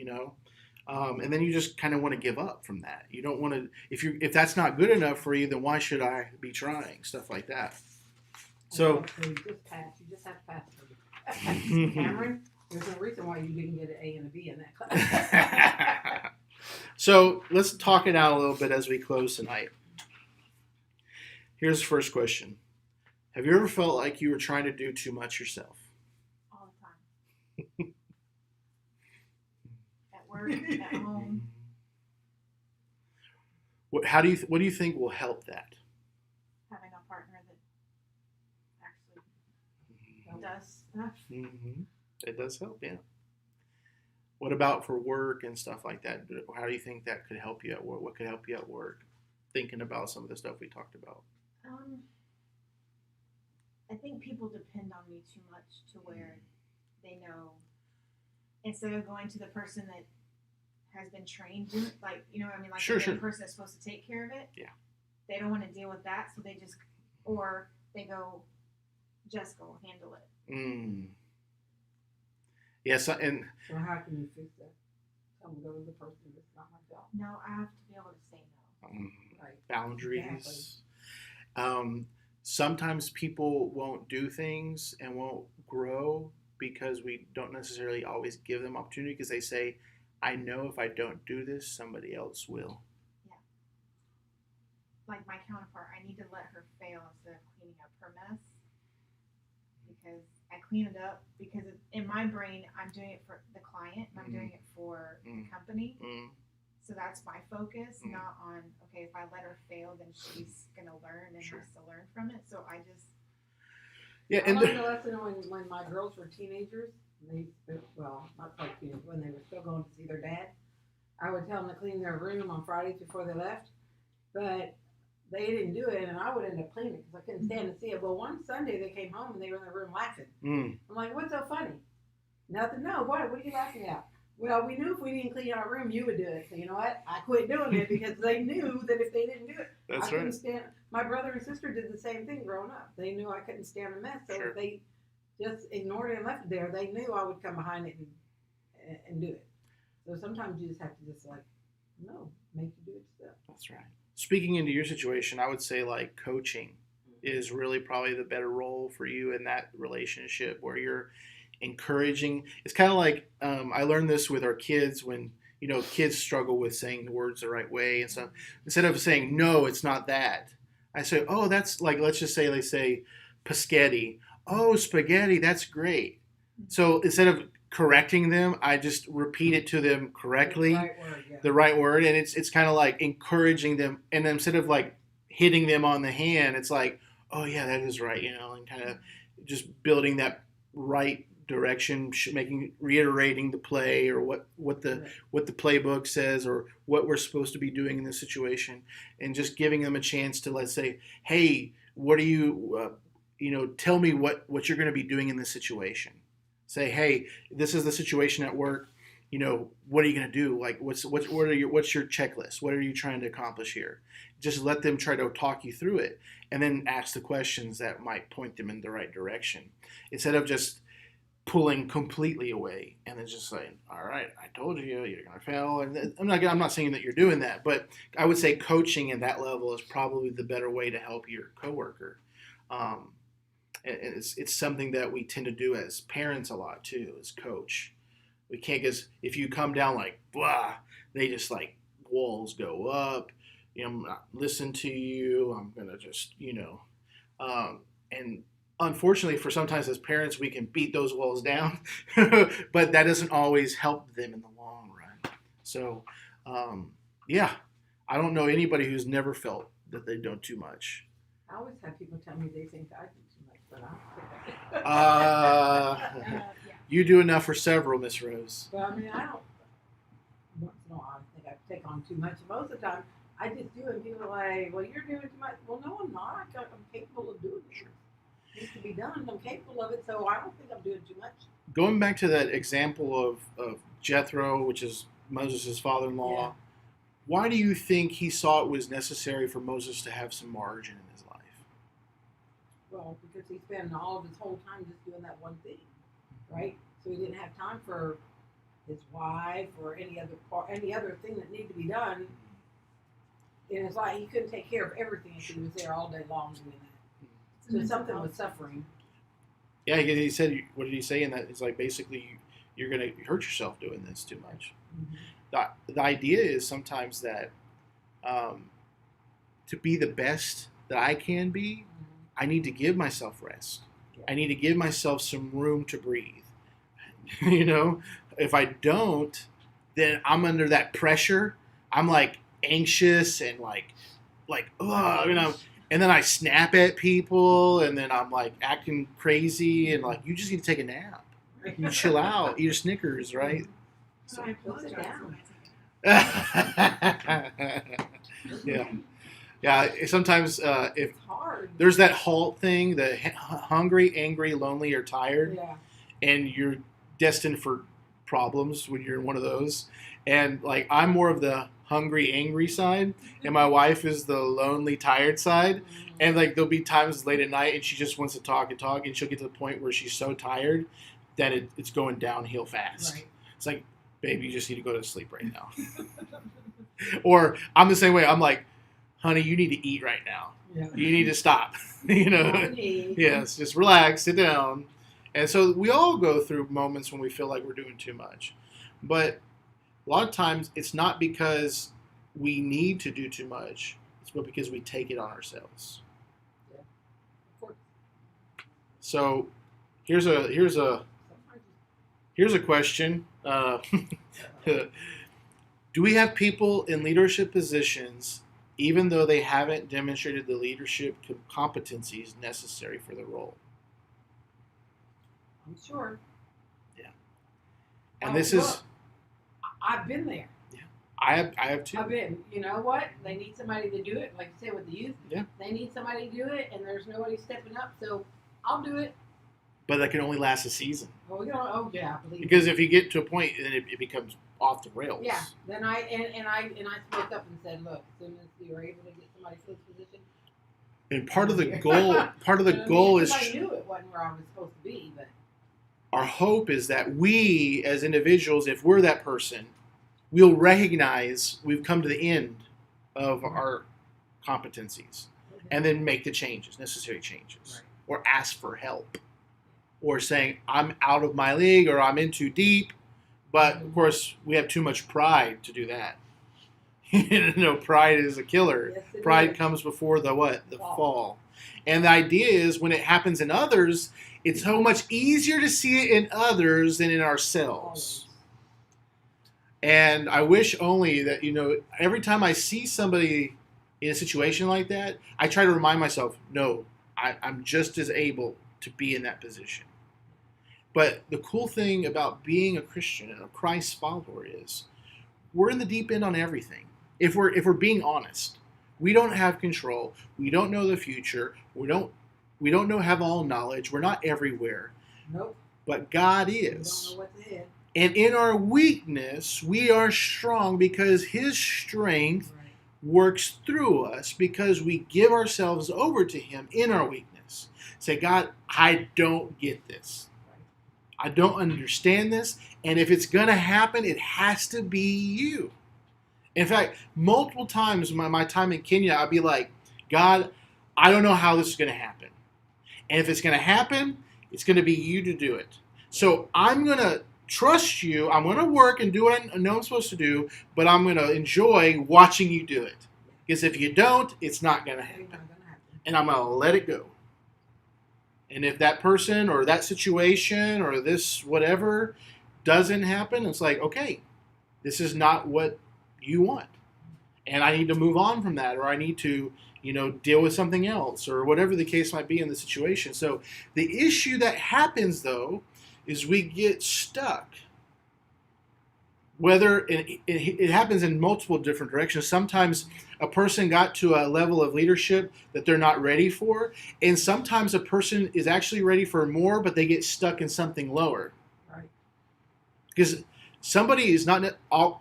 [SPEAKER 1] and then you just kind of want to give up from that. You don't want to, if that's not good enough for you, then why should I be trying? Stuff like that. So
[SPEAKER 3] you just pass. You just have to pass. Cameron, there's no reason why you didn't get an A and a B in that class.
[SPEAKER 1] So let's talk it out a little bit as we close tonight. Here's the first question. Have you ever felt like you were trying to do too much yourself?
[SPEAKER 2] All the time. At work, at home.
[SPEAKER 1] What do you think will help that?
[SPEAKER 2] Having a partner that actually does stuff.
[SPEAKER 1] Mm-hmm. It does help, yeah. What about for work and stuff like that? How do you think that could help you at work? What could help you at work? Thinking about some of the stuff we talked about.
[SPEAKER 2] I think people depend on me too much to where they know, instead of going to the person that has been trained to, like, the person that's supposed to take care of it.
[SPEAKER 1] Yeah.
[SPEAKER 2] They don't want to deal with that, so they just, or they go, just go handle it.
[SPEAKER 1] Mm. Yes, and
[SPEAKER 3] so how can you fix that? Tell them to go to the person that's not my job.
[SPEAKER 2] No, I have to be able to say no.
[SPEAKER 1] Boundaries. Exactly. Sometimes people won't do things and won't grow because we don't necessarily always give them opportunity because they say, I know if I don't do this, somebody else will.
[SPEAKER 2] Yeah. Like my counterpart, I need to let her fail instead of cleaning up her mess because I clean it up because in my brain, I'm doing it for the client and I'm doing it for the company. So that's my focus, not on, okay, if I let her fail, then she's going to learn and has to learn from it. So I just.
[SPEAKER 3] Yeah, and I learned a lesson when my girls were teenagers. Not quite teenagers, when they were still going to see their dad. I would tell them to clean their room on Fridays before they left, but they didn't do it, and I would end up cleaning it because I couldn't stand to see it. Well, one Sunday they came home and they were in their room laughing. I'm like, what's so funny? Nothing. No, what are you laughing at? Well, we knew if we didn't clean our room, you would do it. So you know what? I quit doing it because they knew that if they didn't do it, I couldn't stand. My brother and sister did the same thing growing up. They knew I couldn't stand a mess, so if they just ignored it and left it there, they knew I would come behind it and do it. So sometimes you just have to just make you do it yourself.
[SPEAKER 1] That's right. Speaking into your situation, I would say like coaching is really probably the better role for you in that relationship where you're encouraging. It's kind of like I learned this with our kids when kids struggle with saying the words the right way and stuff. Instead of saying no, it's not that, I say, oh, that's like, let's just say they say Paschetti. Oh, spaghetti, that's great. So instead of correcting them, I just repeat it to them correctly, the right word, and it's kind of like encouraging them. And then instead of like hitting them on the hand, it's like, oh yeah, that is right, and kind of just building that right direction, reiterating the play or what the playbook says or what we're supposed to be doing in this situation, and just giving them a chance to, let's say, hey, what do you tell me what you're going to be doing in this situation. Say, hey, this is the situation at work. What are you going to do? Like, what's your checklist? What are you trying to accomplish here? Just let them try to talk you through it, and then ask the questions that might point them in the right direction, instead of just pulling completely away and then just saying, all right, I told you you're going to fail. And I'm not saying that you're doing that, but I would say coaching at that level is probably the better way to help your coworker. It's something that we tend to do as parents a lot too, as coach. We can't, because if you come down like, blah, they just like walls go up. I'm not listening to you. I'm going to just, and unfortunately for sometimes as parents, we can beat those walls down, but that doesn't always help them in the long run. So, I don't know anybody who's never felt that they don't too much.
[SPEAKER 3] I always have people tell me they think I do too much, but I don't.
[SPEAKER 1] You do enough for several, Miss Rose.
[SPEAKER 3] Well, I mean, I don't. Once in a while, I think I take on too much. Most of the time, I just do it, and people are like, well, you're doing too much. Well, no, I'm not. I'm capable of doing it. It needs to be done. I'm capable of it, so I don't think I'm doing too much.
[SPEAKER 1] Going back to that example of Jethro, which is Moses' father-in-law, why do you think he saw it was necessary for Moses to have some margin in his life?
[SPEAKER 3] Well, because he spent all of his whole time just doing that one thing, right? So he didn't have time for his wife or any other thing that needed to be done. And it's like he couldn't take care of everything if he was there all day long doing that. So something was suffering. Yeah,
[SPEAKER 1] he said, what did he say in that? It's like basically you're going to hurt yourself doing this too much. Mm-hmm. The idea is sometimes that to be the best that I can be, I need to give myself rest. Yeah. I need to give myself some room to breathe. If I don't, then I'm under that pressure. I'm like anxious and like, and then I snap at people, and then I'm like acting crazy, and like, you just need to take a nap. You chill out, eat your Snickers, right?
[SPEAKER 2] So I apologize when
[SPEAKER 1] I take it. Yeah. Sometimes if there's that halt thing, the hungry, angry, lonely, or tired, and you're destined for problems when you're in one of those. And like, I'm more of the hungry, angry side, and my wife is the lonely, tired side. And like, there'll be times late at night and she just wants to talk, and she'll get to the point where she's so tired that it's going downhill fast. Right. It's like, baby, you just need to go to sleep right now. Or I'm the same way. I'm like, honey, you need to eat right now. Yeah. You need to stop. Yes, just relax, sit down. And so we all go through moments when we feel like we're doing too much. But a lot of times it's not because we need to do too much, it's because we take it on ourselves.
[SPEAKER 3] Yeah, of course.
[SPEAKER 1] So here's a question. Do we have people in leadership positions even though they haven't demonstrated the leadership competencies necessary for the role?
[SPEAKER 3] I'm sure.
[SPEAKER 1] Yeah. And this is...
[SPEAKER 3] Look, I've been there.
[SPEAKER 1] Yeah. I have too.
[SPEAKER 3] I've been. You know what? They need somebody to do it. Like you said with the youth.
[SPEAKER 1] Yeah.
[SPEAKER 3] They need somebody to do it, and there's nobody stepping up. So I'll do it.
[SPEAKER 1] But that can only last a season.
[SPEAKER 3] Oh yeah, believe
[SPEAKER 1] Because
[SPEAKER 3] me.
[SPEAKER 1] if you get to a point, then it becomes off the rails.
[SPEAKER 3] Yeah. Then I spoke up and said, look, as soon as you were able to get somebody to this position.
[SPEAKER 1] And part of the goal is...
[SPEAKER 3] I knew it wasn't where I was supposed to be, but
[SPEAKER 1] our hope is that we, as individuals, if we're that person, we'll recognize we've come to the end of our competencies and then make the changes, necessary changes,
[SPEAKER 3] right.
[SPEAKER 1] Or ask for help, or saying, I'm out of my league or I'm in too deep. But, of course, we have too much pride to do that. Pride is a killer.
[SPEAKER 3] Yes,
[SPEAKER 1] Pride
[SPEAKER 3] is.
[SPEAKER 1] comes before the what? The fall. And the idea is when it happens in others, it's so much easier to see it in others than in ourselves. And I wish only that, every time I see somebody in a situation like that, I try to remind myself, no, I'm just as able to be in that position. But the cool thing about being a Christian and a Christ follower is we're in the deep end on everything. If we're being honest, we don't have control. We don't know the future. We don't have all knowledge. We're not everywhere.
[SPEAKER 3] Nope.
[SPEAKER 1] But God
[SPEAKER 3] We
[SPEAKER 1] is.
[SPEAKER 3] don't know what's ahead.
[SPEAKER 1] And in our weakness, we are strong because His strength
[SPEAKER 3] Right.
[SPEAKER 1] works through us because we give ourselves over to Him in our weakness. Say, God, I don't get this. I don't understand this. And if it's going to happen, it has to be you. In fact, multiple times in my time in Kenya, I'd be like, God, I don't know how this is going to happen. And if it's going to happen, it's going to be you to do it. So I'm going to trust you. I'm going to work and do what I know I'm supposed to do, but I'm going to enjoy watching you do it. Because if you don't, it's not going to happen. And I'm going to let it go. And if that person or that situation or this whatever doesn't happen, it's like, okay, this is not what you want. And I need to move on from that, or I need to, deal with something else, or whatever the case might be in the situation. So the issue that happens, though, is we get stuck. Whether it happens in multiple different directions. Sometimes a person got to a level of leadership that they're not ready for, and sometimes a person is actually ready for more, but they get stuck in something lower.
[SPEAKER 3] Right.
[SPEAKER 1] Because somebody is not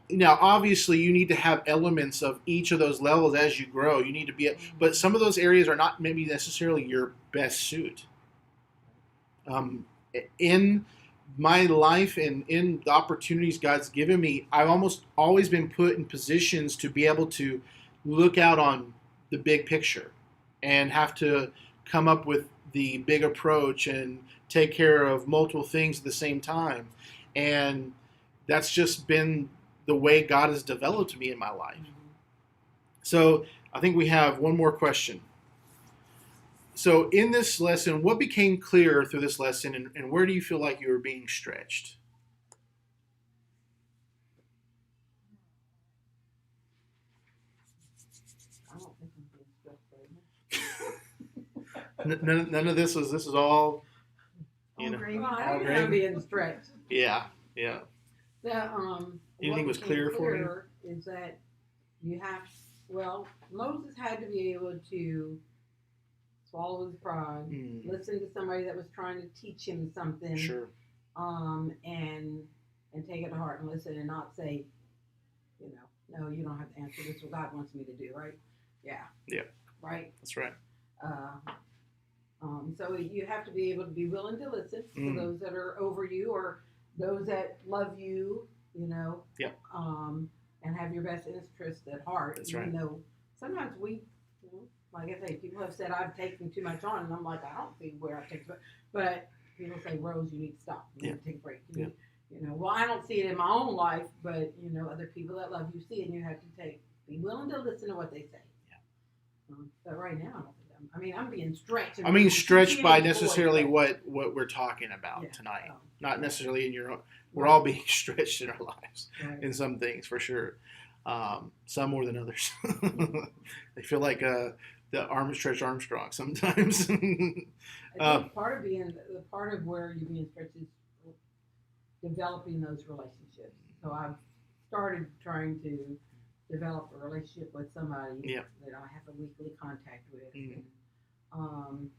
[SPEAKER 1] now. Obviously, you need to have elements of each of those levels as you grow. You need to be, but some of those areas are not maybe necessarily your best suit. In my life and in the opportunities God's given me, I've almost always been put in positions to be able to look out on the big picture and have to come up with the big approach and take care of multiple things at the same time. And that's just been the way God has developed me in my life. So I think we have one more question. So in this lesson, what became clear through this lesson, and where do you feel like you were being stretched?
[SPEAKER 3] I don't think I'm being stretched right now.
[SPEAKER 1] None of this is all,
[SPEAKER 2] All gravy.
[SPEAKER 3] Well, I
[SPEAKER 1] all
[SPEAKER 3] don't think I'm
[SPEAKER 1] gravy.
[SPEAKER 3] being stretched.
[SPEAKER 1] Yeah.
[SPEAKER 3] What
[SPEAKER 1] Anything was clear for you?
[SPEAKER 3] is that you have, Moses had to be able to swallow his pride, listen to somebody that was trying to teach him something,
[SPEAKER 1] Sure.
[SPEAKER 3] and take it to heart and listen and not say, no, you don't have to answer this. What God wants me to do, right? Yeah.
[SPEAKER 1] Yeah.
[SPEAKER 3] Right.
[SPEAKER 1] That's right.
[SPEAKER 3] So you have to be able to be willing to listen to those that are over you or those that love you,
[SPEAKER 1] Yep.
[SPEAKER 3] And have your best interest at heart.
[SPEAKER 1] That's
[SPEAKER 3] even
[SPEAKER 1] right.
[SPEAKER 3] Though sometimes we, like I say, people have said I've taken too much on, and I'm like, I don't see where I've taken too much. But people say, Rose, you need to stop. You need to take a break.
[SPEAKER 1] Yeah.
[SPEAKER 3] Well, I don't see it in my own life, but other people that love you see it, and you have to be willing to listen to what they say.
[SPEAKER 1] Yeah.
[SPEAKER 3] But right now, I don't think I'm being stretched.
[SPEAKER 1] I mean, stretched by necessarily what we're talking about tonight. Not necessarily in your own. We're all being stretched in our lives in some things, for sure. Some more than others. They feel like the stretched Armstrong sometimes.
[SPEAKER 3] I think part of where you're being stretched is developing those relationships. So I've started trying to develop a relationship with somebody that I have a weekly contact with, and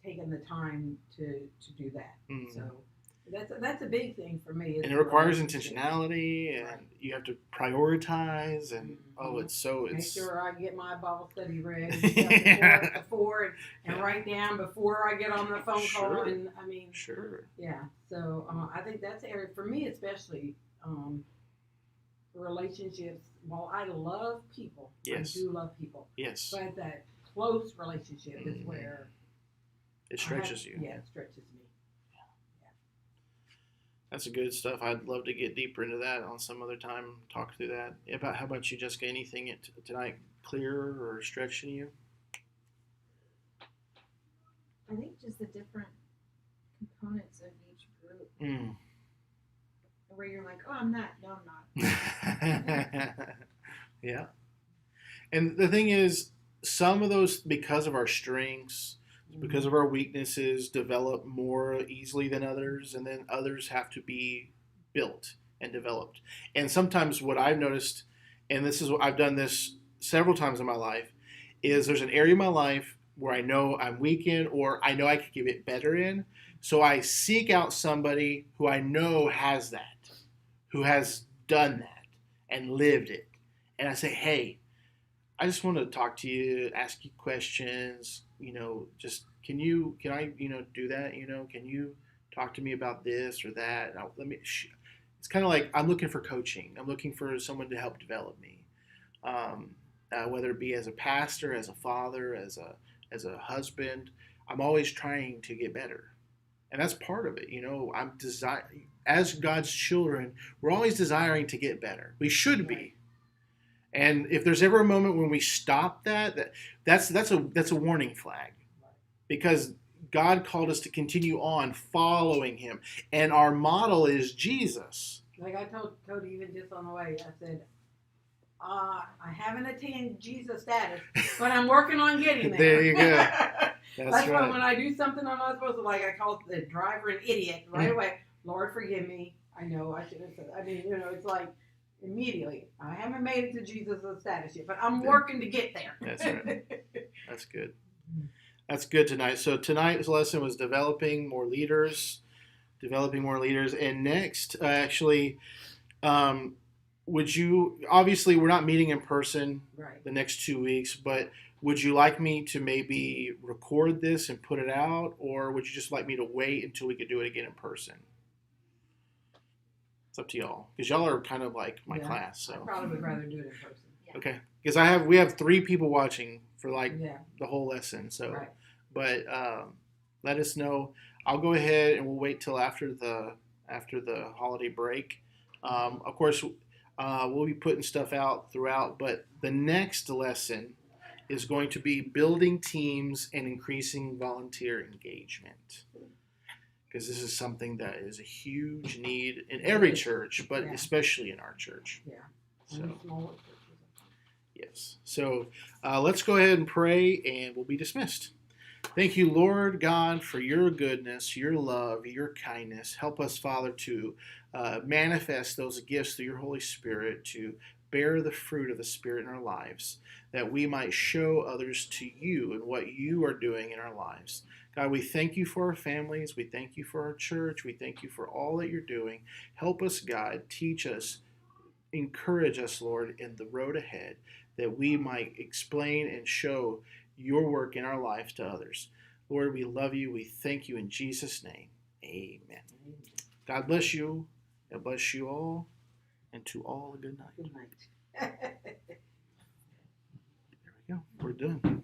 [SPEAKER 3] taking the time to do that. So that's a big thing for me.
[SPEAKER 1] And it requires intentionality, and you have to prioritize, and
[SPEAKER 3] make sure I get my Bible study read and before and write down before I get on the phone call. And So I think that's an area for me, especially relationships. While I love people, I do love people.
[SPEAKER 1] Yes.
[SPEAKER 3] But that close relationship is where
[SPEAKER 1] it stretches you.
[SPEAKER 3] Yeah, it stretches me.
[SPEAKER 1] That's good stuff. I'd love to get deeper into that on some other time. Talk through that. How about you, Jessica? Anything tonight clear or stretching you?
[SPEAKER 2] I think just the different components of each group. Where you're like, oh, I'm that. No, I'm not.
[SPEAKER 1] Yeah. And the thing is, some of those, because of our strengths, because of our weaknesses, develop more easily than others, and then others have to be built and developed. And sometimes what I've noticed, and this is what I've done this several times in my life, is there's an area of my life where I know I'm weak in, or I know I could give it better in. So I seek out somebody who I know has that, who has done that and lived it. And I say, hey, I just want to talk to you, ask you questions, just can I do that? Can you talk to me about this or that? It's kind of like I'm looking for coaching. I'm looking for someone to help develop me, whether it be as a pastor, as a father, as a husband. I'm always trying to get better. And that's part of it. As God's children, we're always desiring to get better. We should be. And if there's ever a moment when we stop that's a warning flag, because God called us to continue on following Him, and our model is Jesus.
[SPEAKER 3] Like I told Cody even just on the way, I said, I haven't attained Jesus status, but I'm working on getting there.
[SPEAKER 1] There you go. That's
[SPEAKER 3] why when I do something I'm not supposed to, like I call the driver an idiot right away. Lord, forgive me. I know I should have said. I mean, it's like. Immediately, I haven't made it to Jesus' status yet, but I'm working to get there.
[SPEAKER 1] That's right. That's good. That's good tonight. So tonight's lesson was developing more leaders. And next, would you, obviously we're not meeting in person the next 2 weeks, but would you like me to maybe record this and put it out, or would you just like me to wait until we could do it again in person? It's up to y'all, because y'all are kind of like my class. So
[SPEAKER 3] I probably would rather do it in person.
[SPEAKER 2] Yeah.
[SPEAKER 1] Okay, because we have 3 people watching for the whole lesson. So, but let us know. I'll go ahead and we'll wait till after the holiday break. Of course, we'll be putting stuff out throughout, but the next lesson is going to be building teams and increasing volunteer engagement. Because this is something that is a huge need in every church, but especially in our church.
[SPEAKER 3] Yeah.
[SPEAKER 1] So, yes. So let's go ahead and pray, and we'll be dismissed. Thank you, Lord God, for your goodness, your love, your kindness. Help us, Father, to manifest those gifts through your Holy Spirit, to bear the fruit of the Spirit in our lives, that we might show others to you and what you are doing in our lives. God, we thank you for our families. We thank you for our church. We thank you for all that you're doing. Help us, God. Teach us. Encourage us, Lord, in the road ahead, that we might explain and show your work in our lives to others. Lord, we love you. We thank you in Jesus' name. Amen. God bless you. God bless you all. And to all a good night.
[SPEAKER 3] Good night.
[SPEAKER 1] There we go. We're done.